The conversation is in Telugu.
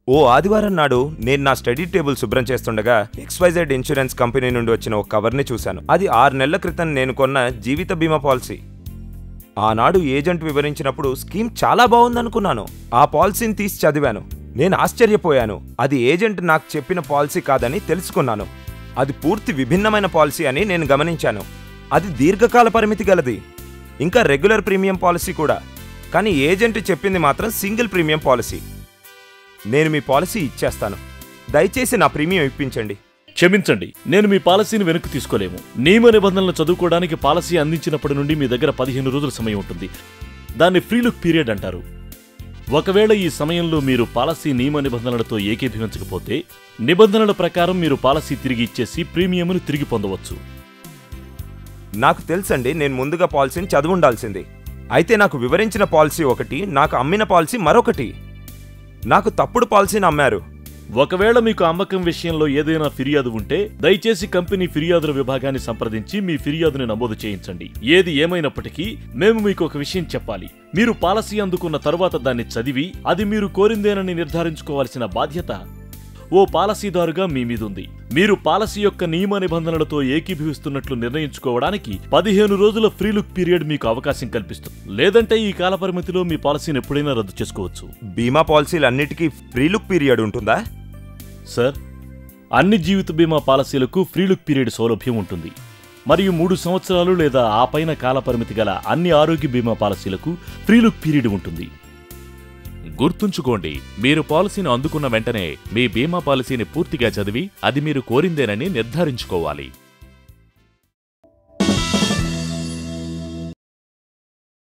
ఓ ఆదివారం నాడు నేను నా స్టడీ టేబుల్ శుభ్రం చేస్తుండగా XYZ ఇన్సూరెన్స్ కంపెనీ నుండి వచ్చిన ఒక కవర్ని చూశాను. అది 6 నెలల క్రితం నేను కొన్న జీవిత బీమా పాలసీ. ఆనాడు ఏజెంట్ వివరించినప్పుడు స్కీమ్ చాలా బాగుందనుకున్నాను. ఆ పాలసీని తీసి చదివాను. నేను ఆశ్చర్యపోయాను. అది ఏజెంట్ నాకు చెప్పిన పాలసీ కాదని తెలుసుకున్నాను. అది పూర్తి విభిన్నమైన పాలసీ అని నేను గమనించాను. అది దీర్ఘకాల పరిమితి గలది, ఇంకా రెగ్యులర్ ప్రీమియం పాలసీ కూడా. కానీ ఏజెంట్ చెప్పింది మాత్రం సింగిల్ ప్రీమియం పాలసీ. నేను మీ పాలసీ ఇచ్చేస్తాను, దయచేసి నా ప్రీమియం ఇప్పించండి. క్షమించండి, నేను మీ పాలసీని వెనక్కి తీసుకోలేము. నియమ నిబంధనలు చదువుకోవడానికి పాలసీ అందించినప్పటి నుండి మీ దగ్గర 15 రోజుల సమయం ఉంటుంది. దాన్ని ఫ్రీ లుక్ పీరియడ్ అంటారు. ఒకవేళ ఈ సమయంలో మీరు పాలసీ నియమ నిబంధనలతో ఏకీభవించకపోతే నిబంధనల ప్రకారం మీరు పాలసీ తిరిగి ఇచ్చేసి ప్రీమియంను తిరిగి పొందవచ్చు. నాకు తెలుసండి, నేను ముందుగా పాలసీని చదువుండాల్సింది. అయితే నాకు వివరించిన పాలసీ ఒకటి, నాకు అమ్మిన పాలసీ మరొకటి. నాకు తప్పుడు పాలసీని అమ్మారు. ఒకవేళ మీకు అమ్మకం విషయంలో ఏదైనా ఫిర్యాదు ఉంటే దయచేసి కంపెనీ ఫిర్యాదుల విభాగాన్ని సంప్రదించి మీ ఫిర్యాదుని నమోదు చేయించండి. ఏది ఏమైనప్పటికీ మేము మీకు ఒక విషయం చెప్పాలి. మీరు పాలసీ అందుకున్న తరువాత దాన్ని చదివి అది మీరు కోరిందేనని నిర్ధారించుకోవాల్సిన బాధ్యత ఓ పాలసీదారుగా మీ మీదుంది. మీరు పాలసీ యొక్క నియమ నిబంధనలతో ఏకీభవిస్తున్నట్లు నిర్ణయించుకోవడానికి 15 రోజుల ఫ్రీ లుక్ పీరియడ్ మీకు అవకాశం కల్పిస్తుంది. లేదంటే ఈ కాల పరిమితిలో మీ పాలసీని ఎప్పుడైనా రద్దు చేసుకోవచ్చు. బీమా పాలసీలన్నిటికీ ఫ్రీ లుక్ పీరియడ్ ఉంటుందా? సార్, అన్ని జీవిత బీమా పాలసీలకు ఫ్రీ లుక్ పీరియడ్ సౌలభ్యం ఉంటుంది. మరియు 3 సంవత్సరాలు లేదా ఆ పైన కాల పరిమితి గల అన్ని ఆరోగ్య బీమా పాలసీలకు ఫ్రీ లుక్ పీరియడ్ ఉంటుంది. గుర్తుంచుకోండి, మీరు పాలసీని అందుకున్న వెంటనే మీ బీమా పాలసీని పూర్తిగా చదివి అది మీరు కోరిందేనని నిర్ధారించుకోవాలి.